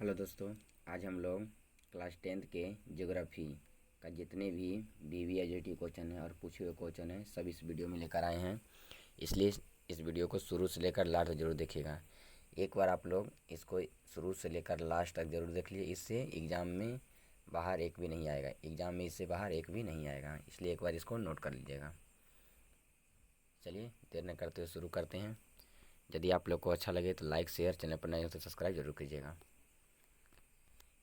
Hello दोस्तों। आज हम लोग क्लास 10th के ज्योग्राफी का जितने भी BV क्वेश्चन है और पूछे हुए क्वेश्चन है सब इस वीडियो में लेकर आए हैं। इसलिए इस वीडियो को शुरू से लेकर लास्ट तक जरूर देखिएगा। एक बार आप लोग इसको शुरू से लेकर लास्ट तक जरूर देख लीजिए। इससे एग्ज़ाम में बाहर एक भी नहीं आएगा, एग्ज़ाम में इससे बाहर एक भी नहीं आएगा, इसलिए एक बार इसको नोट कर लीजिएगा। चलिए देर न करते हुए शुरू करते हैं। यदि आप लोग को अच्छा लगे तो लाइक शेयर, चैनल पर नए हो तो सब्सक्राइब जरूर कीजिएगा।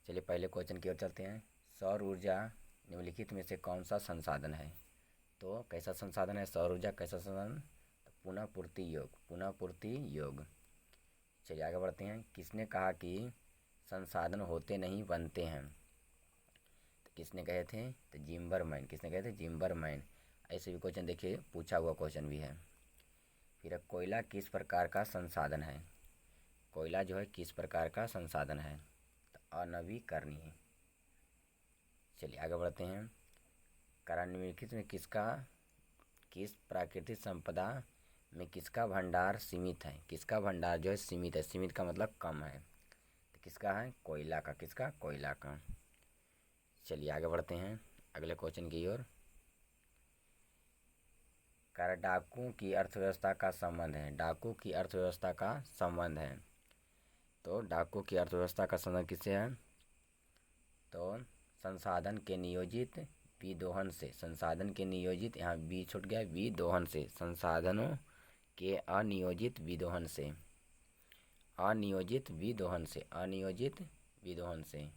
चलिए पहले क्वेश्चन की ओर चलते हैं। सौर ऊर्जा निम्नलिखित में से कौन सा संसाधन है? तो कैसा संसाधन है सौर ऊर्जा? कैसा संसाधन? तो पुनः पूर्ति योग, पुनः पूर्ति योग। चलिए आगे बढ़ते हैं। किसने कहा कि संसाधन होते नहीं बनते हैं? तो किसने कहे थे? तो जिम्बरमैन। किसने कहे थे? जिम्बरमैन। ऐसे भी क्वेश्चन देखिए, पूछा हुआ क्वेश्चन भी है। फिर कोयला किस प्रकार का संसाधन है? कोयला जो है किस प्रकार का संसाधन है? तो अनवीकरणीय। चलिए आगे बढ़ते हैं। निम्नलिखित में किस प्राकृतिक संपदा में किसका भंडार सीमित है? किसका भंडार जो है सीमित है? सीमित का मतलब कम है। तो किसका है? कोयला का। किसका? कोयला का। चलिए आगे बढ़ते हैं अगले क्वेश्चन की ओर। डाकू की अर्थव्यवस्था का संबंध है। डाकू की अर्थव्यवस्था का संबंध है। तो डाकू की अर्थव्यवस्था का संबंध किससे है? तो संसाधन के नियोजित विदोहन से। संसाधन के नियोजित, यहाँ बी छूट गया, विदोहन से। संसाधनों के अनियोजित विदोहन से। अनियोजित विदोहन से। अनियोजित विदोहन से।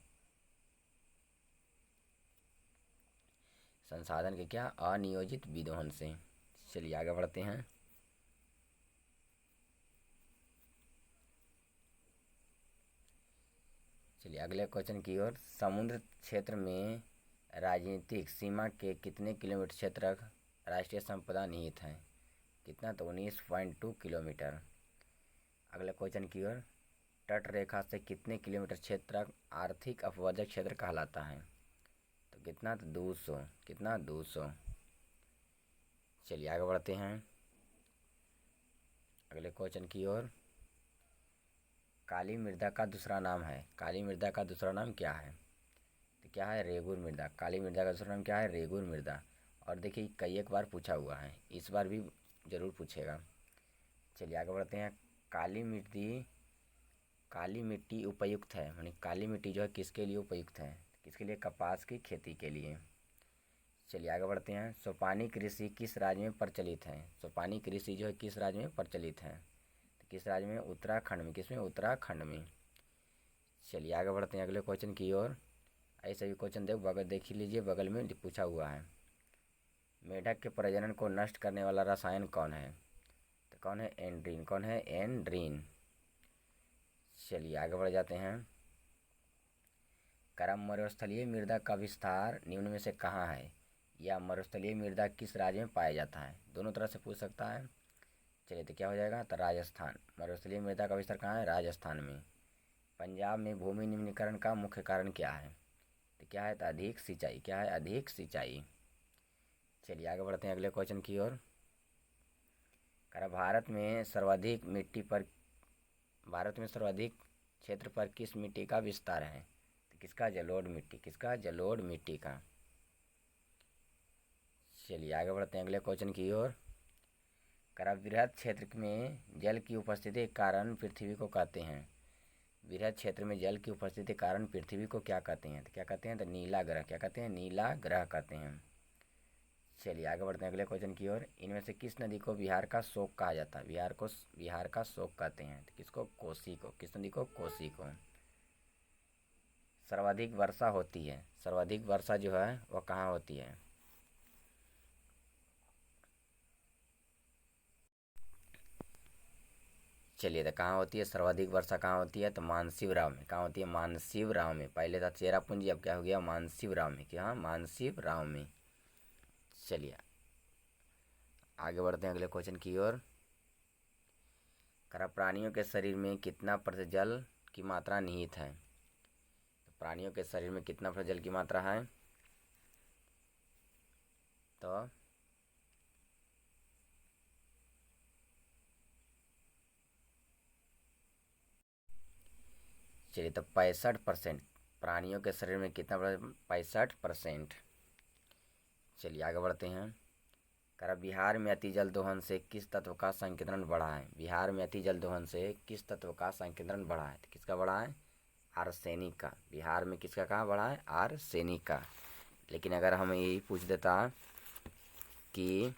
संसाधन के क्या? अनियोजित विदोहन से। चलिए आगे बढ़ते हैं। चलिए अगले क्वेश्चन की ओर। समुद्र क्षेत्र में राजनीतिक सीमा के कितने किलोमीटर क्षेत्र राष्ट्रीय संपदा निहित है? कितना? तो 19.2 किलोमीटर। अगले क्वेश्चन की ओर। तट रेखा से कितने किलोमीटर क्षेत्र आर्थिक अपवर्जक क्षेत्र कहलाता है? तो कितना? तो 200। कितना? 200। चलिए आगे बढ़ते हैं अगले क्वेश्चन की ओर। काली मृदा का दूसरा नाम है। काली मृदा का दूसरा नाम क्या है? तो क्या है? रेगुर मृदा। काली मृदा का दूसरा नाम क्या है? रेगुर मृदा। और देखिए कई एक बार पूछा हुआ है, इस बार भी जरूर पूछेगा। चलिए आगे बढ़ते हैं। काली मिट्टी उपयुक्त है, यानी काली मिट्टी जो है किसके लिए उपयुक्त है? किसके लिए? कपास की खेती के लिए। चलिए आगे बढ़ते हैं। सोपानी कृषि किस राज्य में प्रचलित है? सोपानी कृषि जो है किस राज्य में प्रचलित है? तो किस राज्य में? उत्तराखंड में। किसमें? उत्तराखंड में। चलिए आगे बढ़ते हैं अगले क्वेश्चन की ओर। ऐसे भी क्वेश्चन देख ही लीजिए, बगल में पूछा हुआ है। मेढक के प्रजनन को नष्ट करने वाला रसायन कौन है? तो कौन है? एंड्रीन। कौन है? एंड्रीन। चलिए आगे बढ़ जाते हैं। मरुस्थलीय मृदा का विस्तार निम्न में से कहाँ है? या मरुस्थलीय मृदा किस राज्य में पाया जाता है? दोनों तरह से पूछ सकता है। चलिए तो क्या हो जाएगा? तो राजस्थान। मरुस्थलीय मृदा का विस्तार कहाँ है? राजस्थान में। पंजाब में भूमि निम्नीकरण का मुख्य कारण क्या है? तो क्या है? तो अधिक सिंचाई। क्या है? अधिक सिंचाई। चलिए आगे बढ़ते हैं अगले क्वेश्चन की ओर। भारत में सर्वाधिक क्षेत्र पर किस मिट्टी का विस्तार है? तो किसका? जलोढ़ मिट्टी। किसका? जलोढ़ मिट्टी का। चलिए आगे बढ़ते हैं अगले क्वेश्चन की ओर। वृहद क्षेत्र में जल की उपस्थिति के कारण पृथ्वी को कहते हैं। वृहद क्षेत्र में जल की उपस्थिति के कारण पृथ्वी को क्या कहते हैं? तो क्या कहते हैं? तो नीला ग्रह। क्या कहते हैं? नीला ग्रह कहते हैं। चलिए आगे बढ़ते हैं अगले क्वेश्चन की ओर। इनमें से किस नदी को बिहार का शोक कहा जाता है? बिहार का शोक कहते हैं। तो किसको? कोसी को। किस नदी को? कोसी को। सर्वाधिक वर्षा होती है। सर्वाधिक वर्षा जो है वह कहाँ होती है? चलिए तो कहाँ होती है सर्वाधिक वर्षा? कहाँ होती है? तो मानसिवराव में। कहाँ होती है? मानसिवराव में। पहले था चेरापूंजी, अब क्या हो गया? मानसिवराव में। क्या? मानसिवराव में। चलिए आगे बढ़ते हैं अगले क्वेश्चन की ओर। प्राणियों के शरीर में कितना प्रतिशत जल की मात्रा निहित है? तो प्राणियों के शरीर में कितना प्रतिशत जल की मात्रा है? तो चलिए, तो 65% प्राणियों के शरीर में कितना बड़ा? 65%। चलिए आगे बढ़ते हैं। करा बिहार में अति जल दोहन से किस तत्व का संकेंद्रण बढ़ा है? बिहार में अति जल दोहन से किस तत्व का संकेंद्रण बढ़ा है? तो किसका बढ़ा है? आर्सेनिक का। बिहार में किसका कहाँ बढ़ा है? आर्सेनिक का। लेकिन अगर हमें यही पूछ देता कि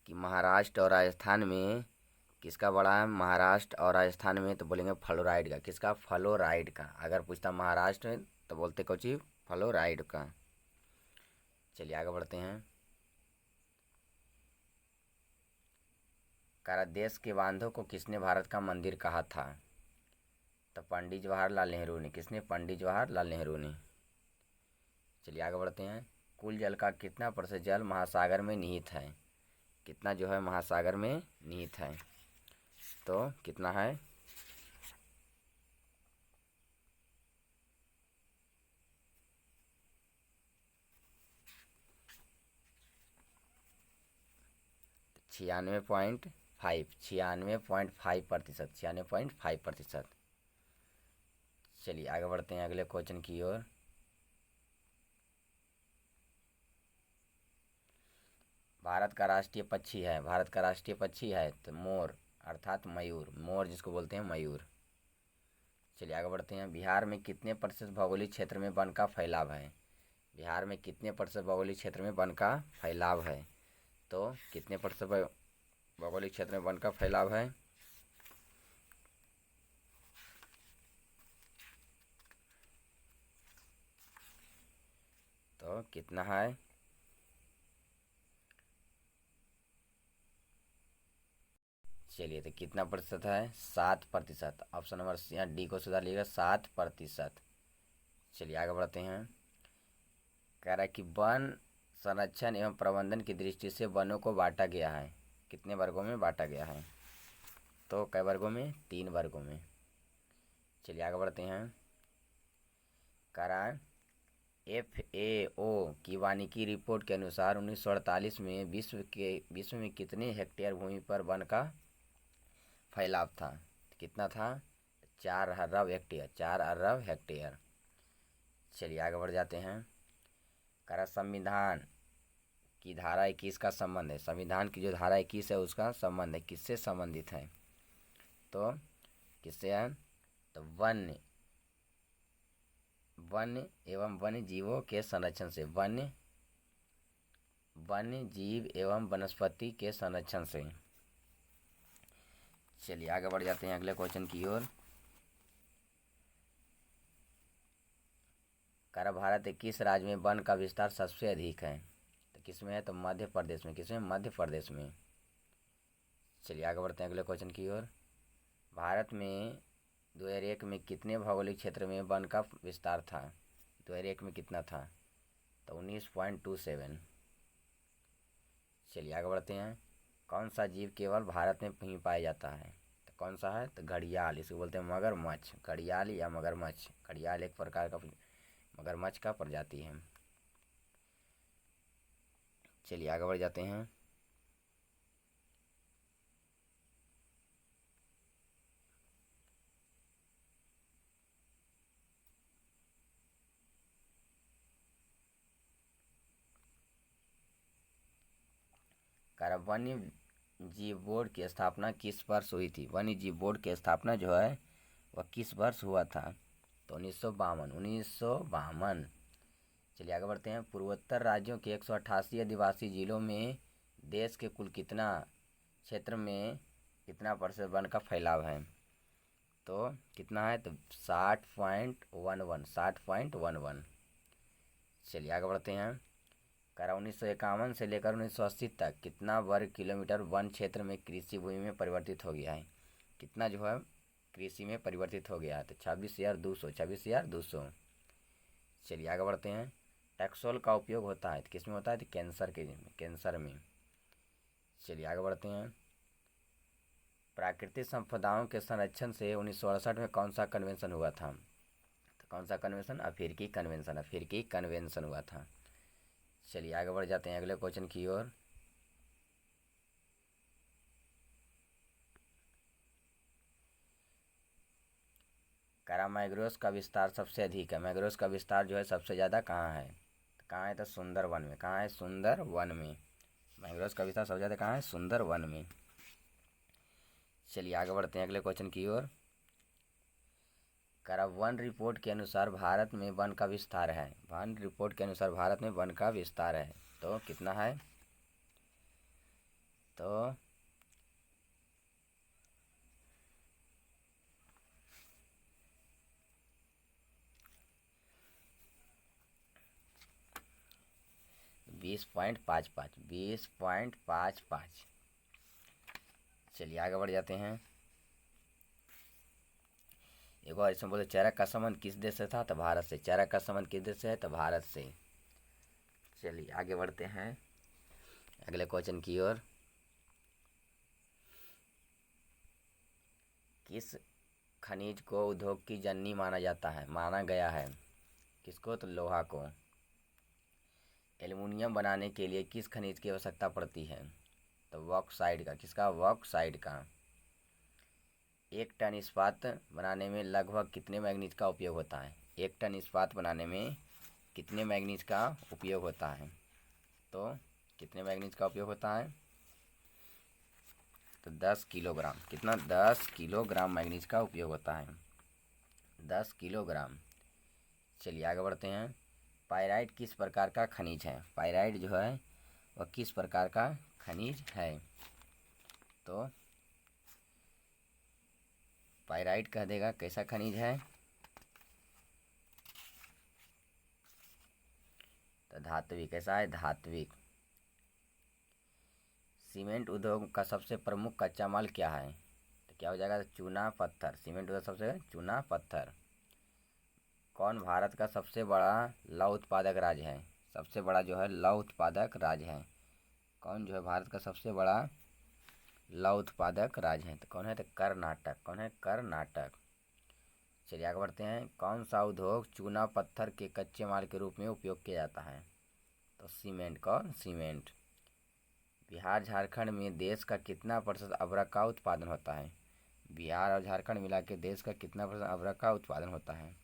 महाराष्ट्र और राजस्थान में किसका बढ़ा है? महाराष्ट्र और राजस्थान में तो बोलेंगे फ्लोराइड का। किसका? फ्लोराइड का। अगर पूछता महाराष्ट्र में तो बोलते कोची? फ्लोराइड का। चलिए आगे बढ़ते हैं। करा देश के बांधों को किसने भारत का मंदिर कहा था? तो पंडित जवाहरलाल नेहरू ने। किसने? पंडित जवाहरलाल नेहरू ने। चलिए आगे बढ़ते हैं। कुल जल का कितना प्रतिशत जल महासागर में निहित है? कितना जो है महासागर में निहित है? तो कितना है? छियानवे पॉइंट 5 96.5%। चलिए आगे बढ़ते हैं अगले क्वेश्चन की ओर। भारत का राष्ट्रीय पक्षी है। भारत का राष्ट्रीय पक्षी है तो मोर, अर्थात मयूर। मोर जिसको बोलते हैं मयूर। चलिए आगे बढ़ते हैं। बिहार में कितने प्रतिशत भौगोलिक क्षेत्र में वन का फैलाव है? बिहार में कितने प्रतिशत भौगोलिक क्षेत्र में वन का फैलाव है? तो कितने प्रतिशत भौगोलिक क्षेत्र में वन का फैलाव है? तो कितना है? चलिए, तो कितना प्रतिशत है? 7%। ऑप्शन नंबर यहाँ डी को सुधार लीजिएगा, 7%। चलिए आगे बढ़ते हैं। कह रहा है कि वन संरक्षण एवं प्रबंधन की दृष्टि से वनों को बांटा गया है। कितने वर्गों में बांटा गया है? तो कई वर्गों में? 3 वर्गों में। चलिए आगे बढ़ते हैं। कह रहा है FAO की वानिकी रिपोर्ट के अनुसार 1948 में विश्व में कितने हेक्टेयर भूमि पर वन का फैलाव था? कितना था? 4 अरब हेक्टेयर। 4 अरब हेक्टेयर। चलिए आगे बढ़ जाते हैं। करा संविधान की धारा 21 का संबंध है। संविधान की जो धारा 21 है उसका संबंध है, किससे संबंधित है? तो किससे है? तो वन्य एवं वन्य जीवों के संरक्षण से। वन्य जीव एवं वनस्पति के संरक्षण से। चलिए आगे बढ़ जाते हैं अगले क्वेश्चन की ओर। करा भारत के किस राज्य में वन का विस्तार सबसे अधिक है? तो किसमें है? तो मध्य प्रदेश में। किसमें? मध्य प्रदेश में। चलिए आगे बढ़ते हैं अगले क्वेश्चन की ओर। भारत में 2001 में कितने भौगोलिक क्षेत्र में वन का विस्तार था? 2001 में कितना था? तो 19.27। चलिए आगे बढ़ते हैं। कौन सा जीव केवल भारत में ही पाया जाता है? तो कौन सा है? तो घड़ियाल। इसको बोलते हैं मगरमच्छ। घड़ियाल या मगरमच्छ। घड़ियाल एक प्रकार का मगरमच्छ का प्रजाति है। चलिए आगे बढ़ जाते हैं। वन्य जीव बोर्ड की स्थापना किस वर्ष हुई थी? वन्य जीव बोर्ड की स्थापना जो है वह किस वर्ष हुआ था? तो 1952। चलिए आगे बढ़ते हैं। पूर्वोत्तर राज्यों के 188 आदिवासी जिलों में देश के कुल कितना क्षेत्र में कितना प्रतिशत वन का फैलाव है? तो कितना है? तो 60.11। चलिए आगे बढ़ते हैं। 1951 से लेकर 1980 तक कितना वर्ग किलोमीटर वन क्षेत्र में कृषि भूमि में परिवर्तित हो गया है? कितना जो है कृषि में परिवर्तित हो गया है? तो 26,200। चलिए आगे बढ़ते हैं। टैक्सोल का उपयोग होता है तो किस में होता है? तो कैंसर में। चलिए आगे बढ़ते हैं। प्राकृतिक संपदाओं के संरक्षण से 1968 में कौन सा कन्वेंशन हुआ था? तो कौन सा कन्वेंशन? अफ्रीकी कन्वेंशन हुआ था। चलिए आगे बढ़ जाते हैं अगले क्वेश्चन की ओर। करा मैग्रोव्स का विस्तार सबसे अधिक है। मैग्रोव्स का विस्तार जो है सबसे ज़्यादा कहाँ है? तो कहाँ है? तो सुंदरवन में। कहाँ है? सुंदरवन में। मैग्रोव्स का विस्तार सबसे ज़्यादा कहाँ है? सुंदरवन में। चलिए आगे बढ़ते हैं अगले क्वेश्चन की ओर। करा वन रिपोर्ट के अनुसार भारत में वन का विस्तार है। वन रिपोर्ट के अनुसार भारत में वन का विस्तार है तो कितना है? तो 20.55। 20.55। चलिए आगे बढ़ जाते हैं। एक और इसमें बोले चरक का संबंध किस देश से था? तो भारत से। चरक का संबंध किस देश से है? तो भारत से। चलिए आगे बढ़ते हैं अगले क्वेश्चन की ओर। किस खनिज को उद्योग की जननी माना जाता है? माना गया है किसको? तो लोहा को। एल्युमिनियम बनाने के लिए किस खनिज की आवश्यकता पड़ती है? तो बॉक्साइट का। किसका? बॉक्साइट का। एक टन इस्पात बनाने में लगभग कितने मैग्नीज का उपयोग होता है? एक टन इस्पात बनाने में कितने मैग्नीज का उपयोग होता है? तो कितने मैग्नीज का उपयोग होता है? तो 10 किलोग्राम। कितना? 10 किलोग्राम मैग्नीज का उपयोग होता है। 10 किलोग्राम। चलिए आगे बढ़ते हैं। पाइराइट किस प्रकार का खनिज है? पाइराइट जो है वह किस प्रकार का खनिज है? तो पाइराइट कह देगा कैसा खनिज है? तो धात्विक। कैसा है? धात्विक। सीमेंट उद्योग का सबसे प्रमुख कच्चा माल क्या है? तो क्या हो जाएगा? चूना पत्थर। सीमेंट उद्योग सबसे चूना पत्थर। कौन भारत का सबसे बड़ा लौह उत्पादक राज्य है? सबसे बड़ा जो है लौह उत्पादक राज्य है। कौन जो है भारत का सबसे बड़ा लौह उत्पादक राज्य है? तो कौन है? तो कर्नाटक। कौन है? कर्नाटक। चलिए आगे बढ़ते हैं। कौन सा उद्योग चूना पत्थर के कच्चे माल के रूप में उपयोग किया जाता है? तो सीमेंट। कौन? सीमेंट। बिहार झारखंड में देश का कितना प्रतिशत अबरक का उत्पादन होता है? बिहार और झारखंड मिला के देश का कितना प्रतिशत अबरक का उत्पादन होता है?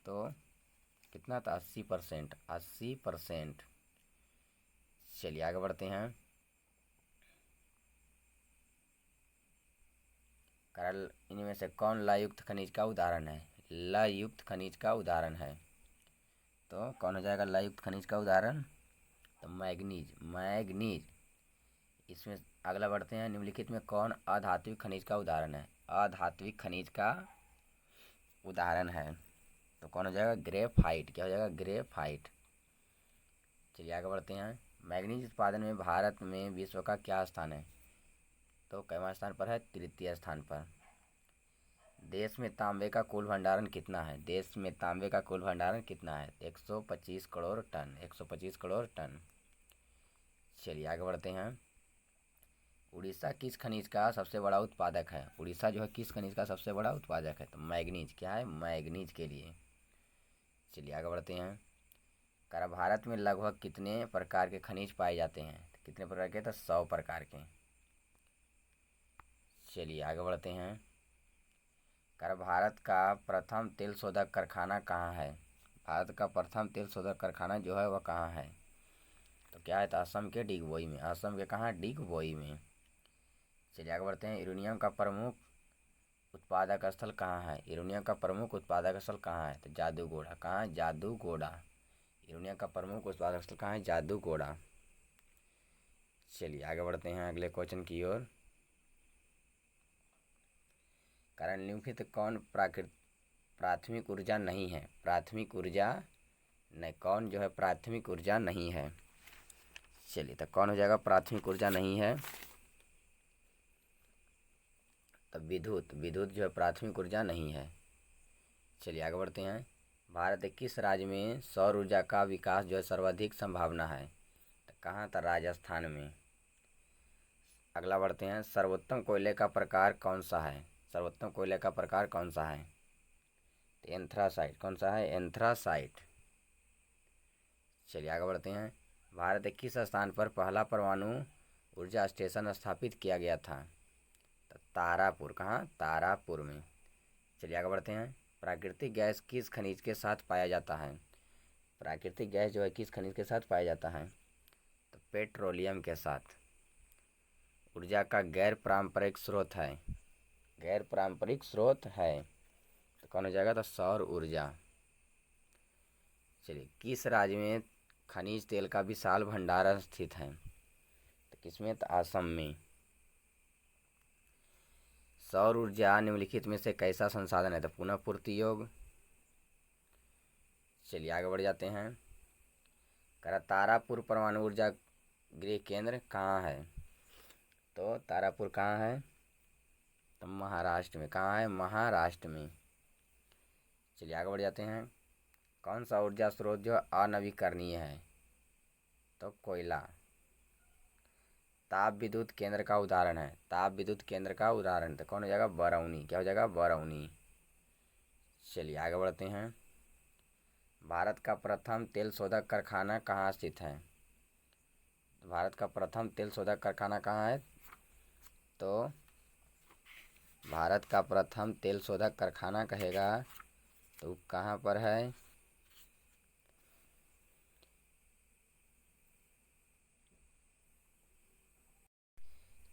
तो कितना था? 80%। 80%। चलिए आगे बढ़ते हैं। करल इनमें से कौन लयुक्त खनिज का उदाहरण है? लयुक्त खनिज का उदाहरण है तो कौन हो जाएगा लयुक्त खनिज का उदाहरण? तो मैग्नीज। मैग्नीज। इसमें अगला बढ़ते हैं। निम्नलिखित में कौन अधात्विक खनिज का उदाहरण है? अधात्विक खनिज का उदाहरण है तो कौन हो जाएगा? ग्रेफाइट। क्या हो जाएगा? ग्रेफाइट। चलिए आगे बढ़ते हैं। मैग्नीज उत्पादन में भारत में विश्व का क्या स्थान है? तो कैवां स्थान पर है? तृतीय स्थान पर। देश में तांबे का कुल भंडारण कितना है? देश में तांबे का कुल भंडारण कितना है? 125 करोड़ टन। 125 करोड़ टन। चलिए आगे बढ़ते हैं। उड़ीसा किस खनिज का सबसे बड़ा उत्पादक है? उड़ीसा जो है किस खनिज का सबसे बड़ा उत्पादक है? तो मैग्नीज। क्या है? मैग्नीज के लिए। चलिए आगे बढ़ते हैं। करा भारत में लगभग कितने प्रकार के खनिज पाए जाते हैं? कितने प्रकार के? तो 100 प्रकार के। चलिए आगे बढ़ते हैं। करा भारत का प्रथम तेल शोधक कारखाना कहाँ है? भारत का प्रथम तेल शोधक कारखाना जो है वह कहाँ है? तो क्या है? तो असम के डिगबोई में। असम के कहाँ? डिगबोई में। चलिए आगे बढ़ते हैं। यूरेनियम का प्रमुख उत्पादक स्थल कहाँ है? यूरेनियम का प्रमुख उत्पादक स्थल कहाँ है? तो जादूगोड़ा। कहाँ? जादूगोड़ा। यूरेनियम का प्रमुख उत्पादक स्थल कहाँ है? जादूगोड़ा। चलिए आगे बढ़ते हैं अगले क्वेश्चन की ओर। कारण निम्नलिखित कौन प्राथमिक ऊर्जा नहीं है? प्राथमिक ऊर्जा नहीं। कौन जो है प्राथमिक ऊर्जा नहीं है? चलिए तो कौन हो जाएगा प्राथमिक ऊर्जा नहीं है? तो विद्युत। विद्युत जो है प्राथमिक ऊर्जा नहीं है। चलिए आगे बढ़ते हैं। भारत के किस राज्य में सौर ऊर्जा का विकास जो है सर्वाधिक संभावना है? तो कहाँ था? राजस्थान में। अगला बढ़ते हैं। सर्वोत्तम कोयले का प्रकार कौन सा है? सर्वोत्तम कोयले का प्रकार कौन सा है? तो एंथ्रासाइट। कौन सा है? एंथ्रासाइट। चलिए आगे बढ़ते हैं। भारत के किस स्थान पर पहला परमाणु ऊर्जा स्टेशन स्थापित किया गया था? तो तारापुर। कहाँ? तारापुर में। चलिए आगे बढ़ते हैं। प्राकृतिक गैस किस खनिज के साथ पाया जाता है? प्राकृतिक गैस जो है किस खनिज के साथ पाया जाता है? तो पेट्रोलियम के साथ। ऊर्जा का गैर पारंपरिक स्रोत है। गैर पारंपरिक स्रोत है तो कौन हो जाएगा? तो सौर ऊर्जा। चलिए, किस राज्य में खनिज तेल का विशाल भंडार स्थित है? तो किसमें? तो असम में। सौर ऊर्जा निम्नलिखित में से कैसा संसाधन है? तो पुनः पूर्ति योग्य। चलिए आगे बढ़ जाते हैं। तारापुर परमाणु ऊर्जा गृह केंद्र कहाँ है? तो तारापुर कहाँ है? तो महाराष्ट्र में। कहाँ है? महाराष्ट्र में। चलिए आगे बढ़ जाते हैं। कौन सा ऊर्जा स्रोत जो अनवीकरणीय है? तो कोयला। ताप विद्युत केंद्र का उदाहरण है। ताप विद्युत केंद्र का उदाहरण तो कौन हो जाएगा? बरौनी। क्या हो जाएगा? बरौनी। चलिए आगे बढ़ते हैं। भारत का प्रथम तेल शोधक कारखाना कहाँ स्थित है? भारत का प्रथम तेल शोधक कारखाना कहाँ है? तो भारत का प्रथम तेल शोधक कारखाना कहेगा तो कहाँ पर है?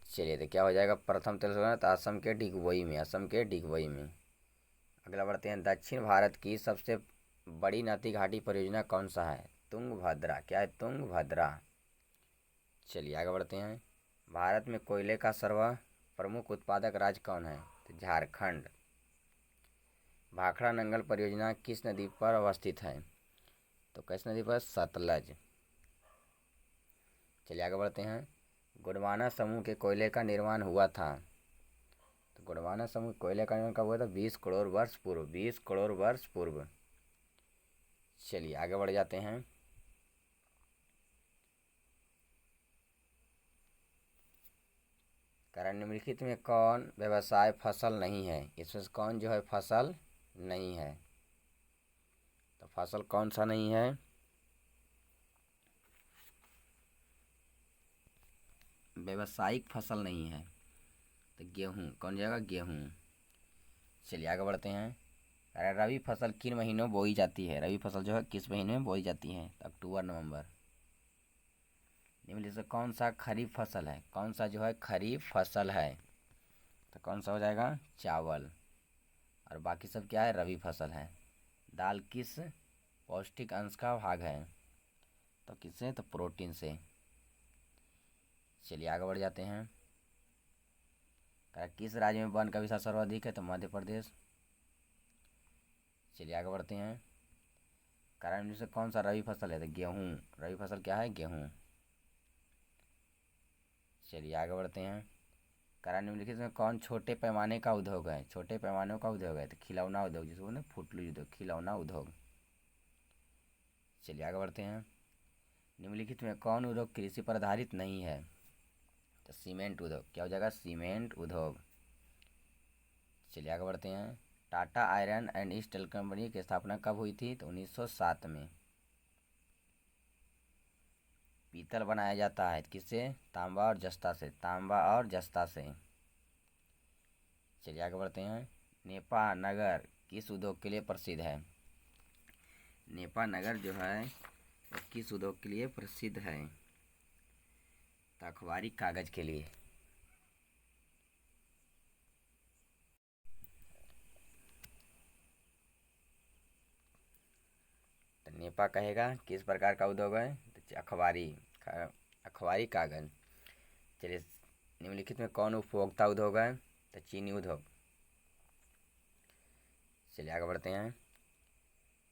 चलिए, तो क्या हो जाएगा? प्रथम तेल शोधक तो असम के डिगबोई में। असम के डिगबोई में। अगला बढ़ते हैं। दक्षिण भारत की सबसे बड़ी नदी घाटी परियोजना कौन सा है? तुंगभद्रा। क्या है? तुंगभद्रा। चलिए आगे बढ़ते हैं। भारत में कोयले का सर्व प्रमुख उत्पादक राज्य कौन है? तो झारखंड। भाखड़ा नंगल परियोजना किस नदी पर अवस्थित है? तो किस नदी पर? सतलज। चलिए आगे बढ़ते हैं। गोंडवाना समूह के कोयले का निर्माण हुआ था। तो गोंडवाना समूह कोयले का निर्माण कब हुआ था? 20 करोड़ वर्ष पूर्व। 20 करोड़ वर्ष पूर्व। चलिए आगे बढ़ जाते हैं। कारण निम्नलिखित में कौन व्यवसाय फसल नहीं है? इसमें कौन जो है फसल नहीं है? तो फसल कौन सा नहीं है? व्यवसायिक फसल नहीं है तो गेहूँ। कौन जाएगा? गेहूँ। चलिए आगे बढ़ते हैं। अरे रबी फसल किन महीनों में बोई जाती है? रबी फसल जो है किस महीने में बोई जाती है? तो अक्टूबर नवंबर। निम्नलिखित से कौन सा खरीफ फसल है? कौन सा जो है खरीफ फसल है? तो कौन सा हो जाएगा? चावल। और बाकी सब क्या है? रबी फसल है। दाल किस पौष्टिक अंश का भाग है? तो किससे? तो प्रोटीन से। चलिए आगे बढ़ जाते हैं। किस राज्य में वन का विस्तार सर्वाधिक है? तो मध्य प्रदेश। चलिए आगे बढ़ते हैं। कारण में से कौन सा रबी फसल है? तो गेहूँ। रबी फसल क्या है? गेहूँ। चलिए आगे बढ़ते हैं। कारण निम्नलिखित में कौन छोटे पैमाने का उद्योग है? छोटे पैमाने का उद्योग है तो खिलौना उद्योग, जिसको ना फुटलू उद्योग, खिलौना उद्योग। चलिए आगे बढ़ते हैं। निम्नलिखित में कौन उद्योग कृषि पर आधारित नहीं है? तो सीमेंट उद्योग। क्या हो जाएगा? सीमेंट उद्योग। चलिए आगे बढ़ते हैं। Tata iron and steel company की स्थापना कब हुई थी? तो 1907 में। पीतल बनाया जाता है किससे? तांबा और जस्ता से। तांबा और जस्ता से। चलिए आगे बढ़ते हैं। नेपा नगर किस उद्योग के लिए प्रसिद्ध है? नेपा नगर जो है वो किस उद्योग के लिए प्रसिद्ध है? तो अखबारी कागज के लिए। तो नेपा कहेगा किस प्रकार का उद्योग है? तो अखबारी कागज। चलिए, निम्नलिखित में कौन उपभोक्ता उद्योग है? तो चीनी उद्योग। चलिए आगे बढ़ते हैं।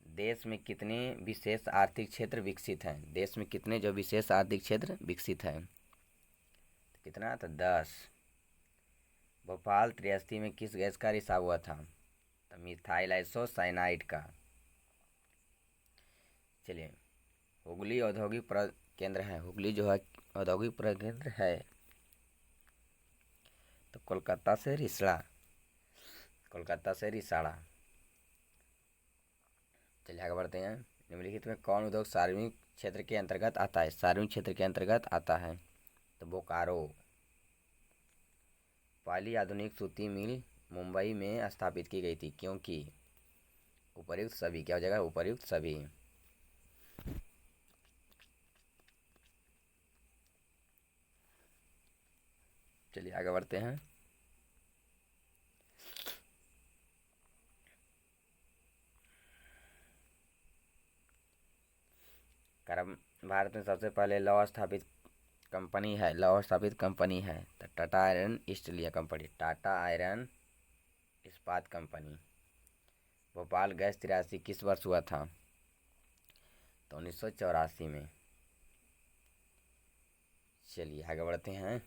देश में कितने विशेष आर्थिक क्षेत्र विकसित हैं? देश में कितने जो विशेष आर्थिक क्षेत्र विकसित हैं? तो कितना? तो 10। भोपाल 83 में किस गैस का रिसाव हुआ था? तो मिथाइल आइसोसाइनाइड का। चलिए, हुगली औद्योगिक केंद्र है। हुगली जो है औद्योगिक केंद्र है तो कोलकाता से रिसड़ा। कोलकाता से रिसाड़ा। चलिए आगे बढ़ते हैं। निम्नलिखित में कौन उद्योग सार्वजनिक क्षेत्र के अंतर्गत आता है? सार्वजनिक क्षेत्र के अंतर्गत आता है तो बोकारो। पहली आधुनिक सूती मिल मुंबई में स्थापित की गई थी क्योंकि उपर्युक्त सभी क्या हो जाएगा, उपर्युक्त सभी। चलिए आगे बढ़ते हैं। कर्म भारत में सबसे पहले लौह स्थापित कंपनी है तो Tata iron east India company, Tata iron इस्पात कंपनी। भोपाल गैस 83 किस वर्ष हुआ था, तो 1984 में। चलिए आगे बढ़ते हैं।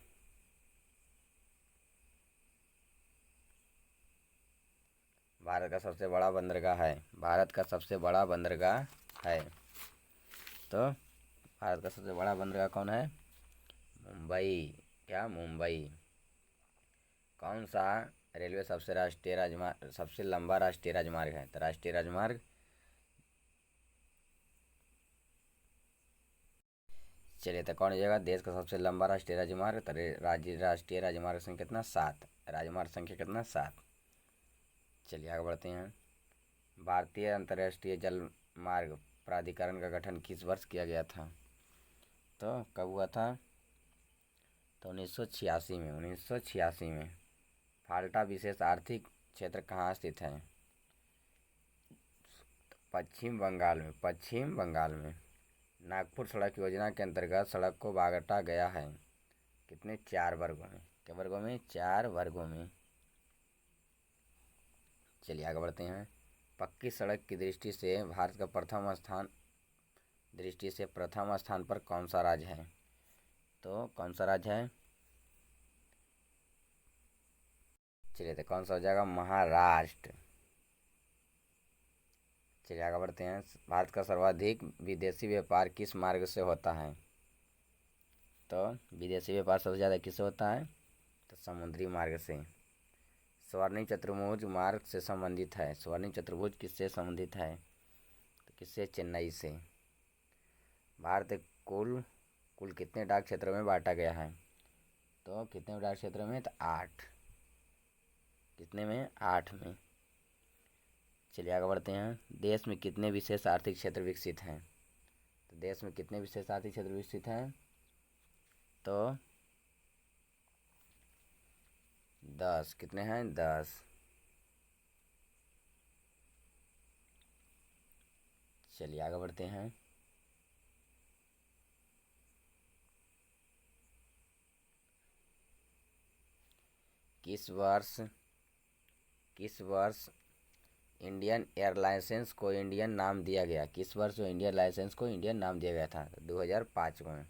भारत का सबसे बड़ा बंदरगाह है, भारत का सबसे बड़ा बंदरगाह है, तो भारत का सबसे बड़ा बंदरगाह कौन है, मुंबई। क्या, मुंबई। कौन सा रेलवे सबसे लंबा राष्ट्रीय राजमार्ग है, तो राष्ट्रीय राजमार्ग। चलिए तो कौन हो जाएगा देश का सबसे लंबा राष्ट्रीय राजमार्ग, तो राष्ट्रीय राजमार्ग संख्या कितना, 7, राजमार्ग संख्या कितना, 7। चलिए आगे बढ़ते हैं। भारतीय अंतर्राष्ट्रीय जल मार्ग प्राधिकरण का गठन किस वर्ष किया गया था, तो कब हुआ था, तो 1986 में, 1986 में। फाल्टा विशेष आर्थिक क्षेत्र कहाँ स्थित है, पश्चिम बंगाल में, पश्चिम बंगाल में। नागपुर सड़क योजना के अंतर्गत सड़क को बांटा गया है कितने, 4 वर्गों में, क्या वर्गों में, 4 वर्गों में। चलिए आगे बढ़ते हैं। पक्की सड़क की दृष्टि से भारत का प्रथम स्थान पर कौन सा राज्य है, तो कौन सा राज्य है, चलिए तो कौन सा हो जाएगा, महाराष्ट्र। चलिए आगे बढ़ते हैं। भारत का सर्वाधिक विदेशी व्यापार किस मार्ग से होता है, तो विदेशी व्यापार सबसे ज़्यादा किससे होता है, तो समुद्री मार्ग से। स्वर्णिम चतुर्भुज मार्ग से संबंधित है, स्वर्णिम चतुर्भुज किससे संबंधित है, तो किससे, चेन्नई से। भारत कुल कुल कितने डाक क्षेत्रों में बांटा गया है, तो कितने डाक क्षेत्रों में, तो 8, कितने में, 8 में। चलिए आगे बढ़ते हैं। देश में कितने विशेष आर्थिक क्षेत्र विकसित हैं, तो देश में कितने विशेष आर्थिक क्षेत्र विकसित हैं, तो 10, कितने हैं, 10। चलिए आगे बढ़ते हैं। किस वर्ष इंडियन एयरलाइंस को इंडियन नाम दिया गया, किस वर्ष इंडियन लाइसेंस को इंडियन नाम दिया गया था, 2005 में।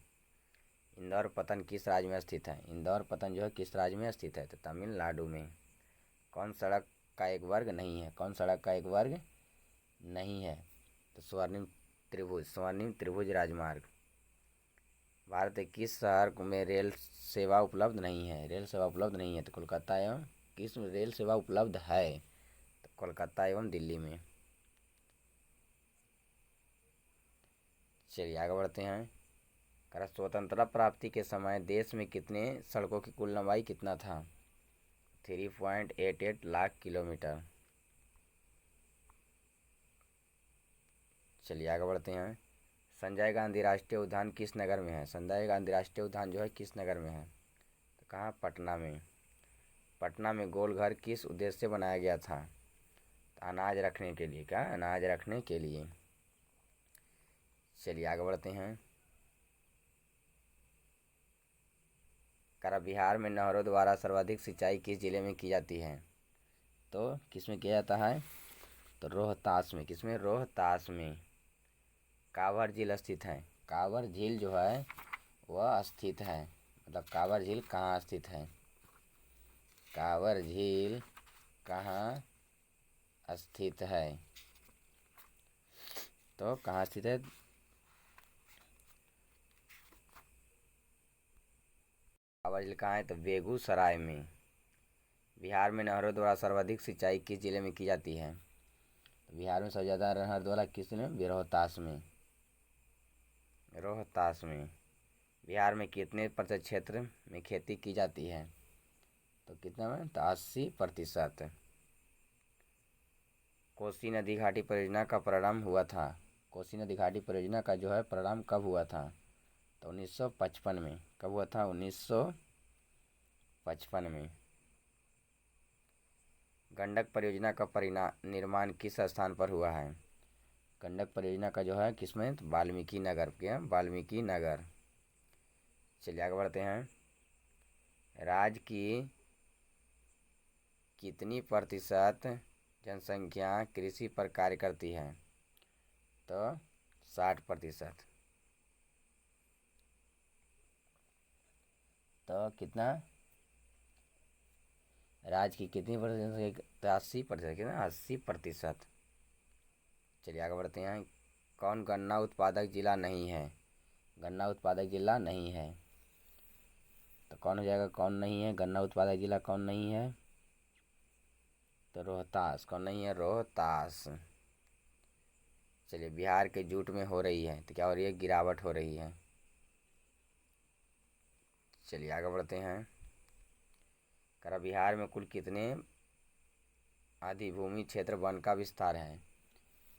इंदौर पतन किस राज्य में स्थित है, इंदौर पतन जो है किस राज्य में स्थित है, तो तमिलनाडु में। कौन सड़क का एक वर्ग नहीं है, कौन सड़क का एक वर्ग नहीं है, तो स्वर्णिम त्रिभुज राजमार्ग। भारत के किस शहर में रेल सेवा उपलब्ध नहीं है, रेल सेवा उपलब्ध नहीं है, तो कोलकाता एवं किस में रेल सेवा उपलब्ध है, तो कोलकाता एवं दिल्ली में। चलिए आगे बढ़ते हैं। कर स्वतंत्रता प्राप्ति के समय देश में कितने सड़कों की कुल लंबाई कितना था, 3.88 लाख किलोमीटर। चलिए आगे बढ़ते हैं। संजय गांधी राष्ट्रीय उद्यान किस नगर में है, संजय गांधी राष्ट्रीय उद्यान जो है किस नगर में है, तो कहाँ, पटना में। पटना में गोल घर किस उद्देश्य से बनाया गया था, तो अनाज रखने के लिए, क्या, अनाज रखने के लिए। चलिए आगे बढ़ते हैं। बिहार में नहरों द्वारा सर्वाधिक सिंचाई किस जिले में की जाती है, तो किस में किया जाता है, तो रोहतास में, किसमें, रोहतास में। कांवर झील स्थित है, कांवर झील जो है वह स्थित है, मतलब कांवर झील कहाँ स्थित है, कांवर झील कहाँ स्थित है, तो कहाँ स्थित है, कांवर झील कहाँ है, तो बेगूसराय में। बिहार में नहरों द्वारा सर्वाधिक सिंचाई किस जिले में की जाती है, तो बिहार में सबसे ज़्यादा नहर द्वारा किस जिले में, रोहतास में, रोहतास में। बिहार में कितने प्रतिशत क्षेत्र में खेती की जाती है, तो कितना में, तो 80%। कोसी नदी घाटी परियोजना का प्रारंभ हुआ था। कोसी नदी घाटी परियोजना का जो है प्रारंभ कब हुआ था? तो 1955 में। कब हुआ था? 1955 में। गंडक परियोजना का निर्माण किस स्थान पर हुआ है? गंडक परियोजना का जो है किसमें? तो वाल्मीकि नगर के, वाल्मीकि नगर। चलिए आगे बढ़ते हैं। राज्य की कितनी प्रतिशत जनसंख्या कृषि पर कार्य करती है? तो 60%। तो कितना? राज्य की कितनी प्रतिशत? तो 80%। कितना? 80%। चलिए आगे बढ़ते हैं। कौन गन्ना उत्पादक जिला नहीं है? गन्ना उत्पादक जिला नहीं है तो कौन हो जाएगा? कौन नहीं है गन्ना उत्पादक जिला? कौन नहीं है? तो रोहतास। कौन नहीं है? रोहतास। चलिए, बिहार के जूट में हो रही है तो क्या हो रही है? गिरावट हो रही है। चलिए आगे बढ़ते हैं। करा बिहार में कुल कितने अधिभूमि क्षेत्र वन का विस्तार है?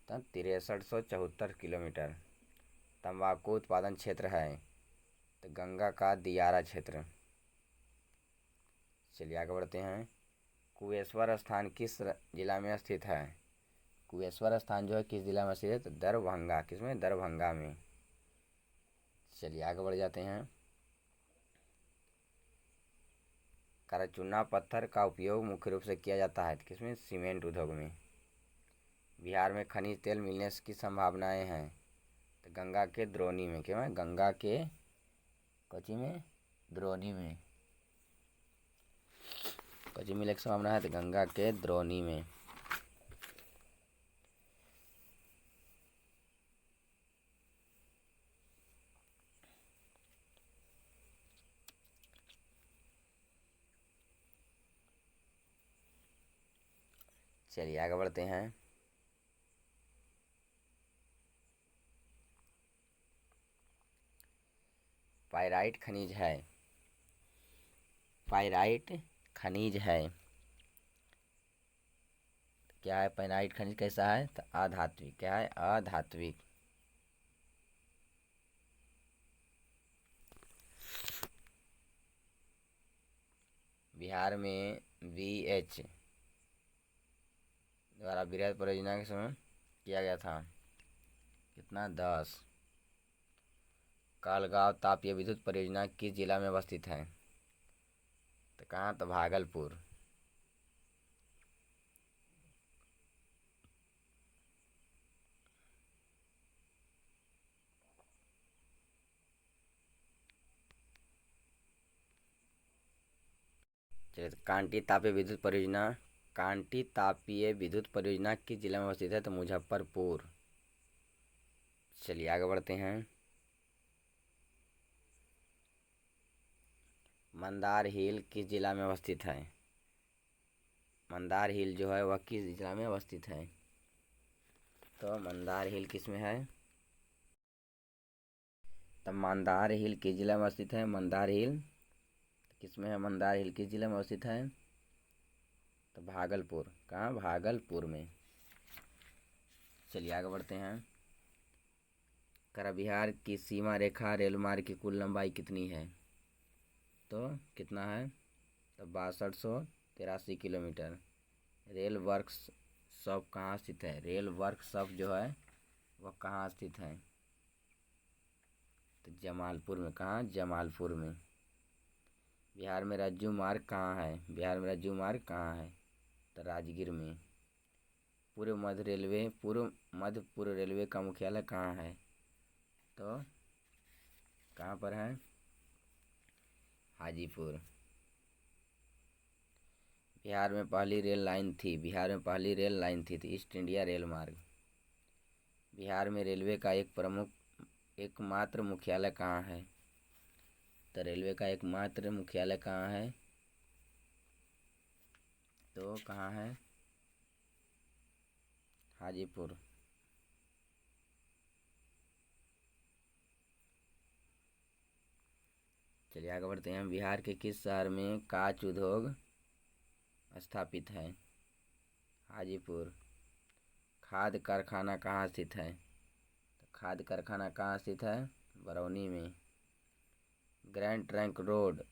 तो 6374 किलोमीटर। तंबाकू उत्पादन क्षेत्र है तो गंगा का दियारा क्षेत्र। चलिए आगे बढ़ते हैं। कुबेश्वर स्थान किस जिला में स्थित है? कुबेश्वर स्थान जो है किस जिला में स्थित है? तो दरभंगा। किसमें? दरभंगा में। चलिए आगे बढ़ जाते हैं। करचुना पत्थर का उपयोग मुख्य रूप से किया जाता है किसमें? सीमेंट उद्योग में। बिहार में खनिज तेल मिलने की संभावनाएं हैं तो गंगा के द्रोणी में। क्यों है? गंगा के कोची में? द्रोणी में। कोची मिलने की संभावना है तो गंगा के द्रोणी में। चलिए आगे बढ़ते हैं। पाइराइट खनिज है। पाइराइट खनिज है। क्या है? पाइराइट खनिज कैसा है? तो अधात्विक। क्या है? अधात्विक। बिहार में VH द्वारा वृहद परियोजना के समय किया गया था कितना? 10। कालगांव तापीय विद्युत परियोजना किस जिला में अवस्थित है? तो कहाँ? तो भागलपुर। चलिए, कांटी तापीय विद्युत परियोजना किस जिला में अवस्थित है? तो मुजफ्फरपुर। चलिए आगे बढ़ते हैं। मंदार हिल किस जिला में अवस्थित है? मंदार हिल जो है वह किस जिला में अवस्थित है? तो मंदार हिल किस में है? तो मंदार हिल किस जिला में अवस्थित है? मंदार हिल किस में है? मंदार हिल किस जिला में अवस्थित है? तो भागलपुर। कहाँ? भागलपुर में। चलिए आगे बढ़ते हैं। करा बिहार की सीमा रेखा रेल मार्ग की कुल लंबाई कितनी है? तो कितना है? तो 6283 किलोमीटर। रेल वर्कशॉप कहाँ स्थित है? रेल वर्कशॉप जो है वह कहाँ स्थित है? तो जमालपुर में। कहाँ? जमालपुर में। बिहार में रज्जू मार्ग कहाँ है? बिहार में रज्जू मार्ग कहाँ है? तो राजगीर में। पूर्व मध्य पूर्व रेलवे का मुख्यालय कहाँ है? तो कहाँ पर है? हाजीपुर। बिहार में पहली रेल लाइन थी। बिहार में पहली रेल लाइन थी तो ईस्ट इंडिया रेल मार्ग। बिहार में रेलवे का एकमात्र मुख्यालय कहाँ है? तो रेलवे का एकमात्र मुख्यालय कहाँ है? तो कहाँ है? हाजीपुर। चलिए आगे बढ़ते हैं। बिहार के किस शहर में कांच उद्योग स्थापित है? हाजीपुर। खाद कारखाना कहाँ स्थित है? तो खाद कारखाना कहाँ स्थित है? बरौनी में। ग्रैंड ट्रंक रोड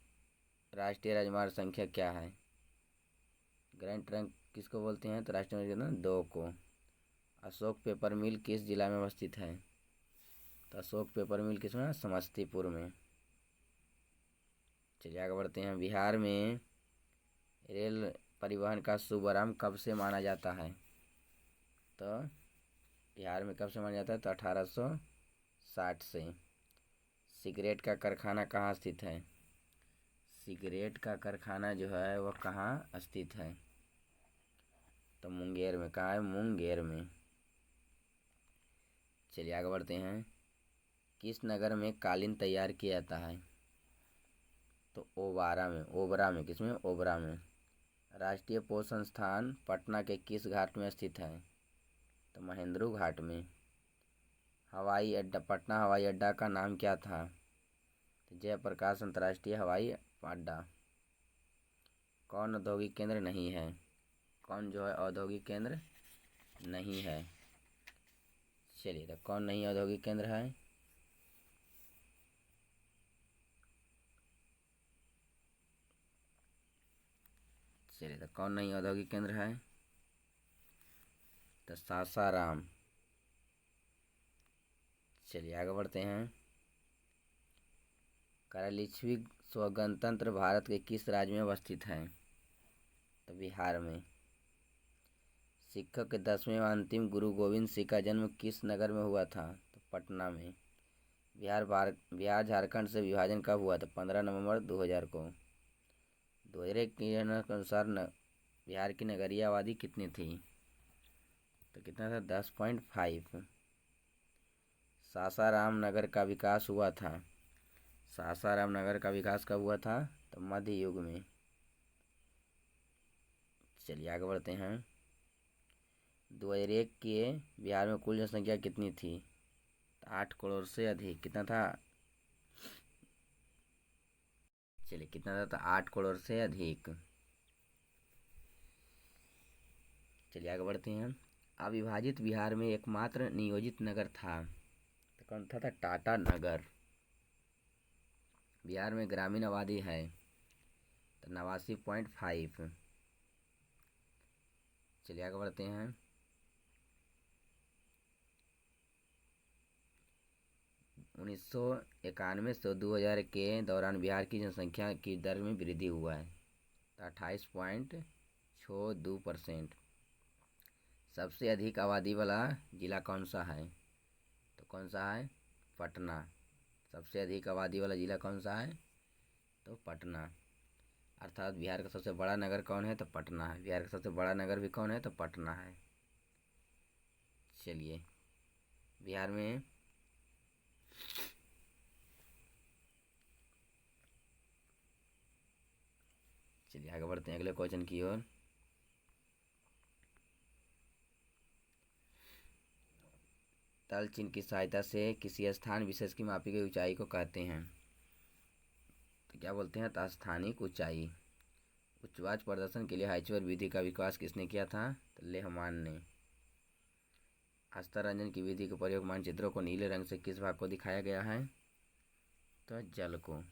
राष्ट्रीय राजमार्ग संख्या क्या है? ग्रैंड ट्रंक किसको बोलते हैं? तो राष्ट्रीय राजमार्ग 2 को। अशोक पेपर मिल किस जिला में अवस्थित है? तो अशोक पेपर मिल किस में? समस्तीपुर में। चलिए आगे बढ़ते हैं। बिहार में रेल परिवहन का शुभारंभ कब से माना जाता है? तो बिहार में कब से माना जाता है? तो 1860 से। सिगरेट का कारखाना कहाँ स्थित है? सिगरेट का कारखाना जो है वह कहाँ स्थित है? तो मुंगेर में। कहाँ है? मुंगेर में। चलिए आगे बढ़ते हैं। किस नगर में कालीन तैयार किया जाता है? तो ओबरा में। किसमें? ओबरा में। राष्ट्रीय पोषण संस्थान पटना के किस घाट में स्थित है? तो महेंद्रू घाट में। हवाई अड्डा, पटना हवाई अड्डा का नाम क्या था? तो जयप्रकाश अंतर्राष्ट्रीय हवाई अड्डा। कौन औद्योगिक केंद्र नहीं है? कौन जो है औद्योगिक केंद्र नहीं है? चलिए, तो कौन नहीं औद्योगिक केंद्र है? चलिए, तो कौन नहीं औद्योगिक केंद्र है? तो सासाराम। चलिए आगे बढ़ते हैं। करालीछवी स्वतंत्र भारत के किस राज्य में अवस्थित है? तो बिहार में। सिखों के 10वें व अंतिम गुरु गोविंद सिंह का जन्म किस नगर में हुआ था? तो पटना में। बिहार झारखंड से विभाजन कब हुआ? तो 15 नवंबर 2000 को। 2001 के अनुसार बिहार की नगरीय आबादी कितनी थी? तो कितना था? 10.5। सासाराम नगर का विकास हुआ था। सासाराम नगर का विकास कब हुआ था? तो मध्य युग में। चलिए आगे बढ़ते हैं। 2001 के बिहार में कुल जनसंख्या कितनी थी? तो 8 करोड़ से अधिक। कितना था? चलिए कितना था? तो 8 करोड़ से अधिक। चलिए आगे बढ़ते हैं। अविभाजित बिहार में एकमात्र नियोजित नगर था। तो कौन था? टाटा नगर। बिहार में ग्रामीण आबादी है तो 89.5। चलिए आगे बढ़ते हैं। 1991 से 2000 के दौरान बिहार की जनसंख्या की दर में वृद्धि हुआ है तो 28.62%। सबसे अधिक आबादी वाला जिला कौन सा है? तो कौन सा है? पटना। सबसे अधिक आबादी वाला जिला कौन सा है? तो पटना। अर्थात बिहार का सबसे बड़ा नगर कौन है? तो पटना है। बिहार का सबसे बड़ा नगर भी कौन है? तो पटना है। चलिए बिहार में चलिए आगे बढ़ते हैं अगले क्वेश्चन की ओर। तल चिन्ह की सहायता से किसी स्थान विशेष की मापी गई ऊंचाई को कहते हैं। तो क्या बोलते हैं? तो स्थानिक ऊंचाई। उच्चवाच प्रदर्शन के लिए हाइचवर विधि का विकास किसने किया था? तो लेहमान ने। हस्तरंजन की विधि के प्रयोग मानचित्रों को नीले रंग से किस भाग को दिखाया गया है? तो जल को।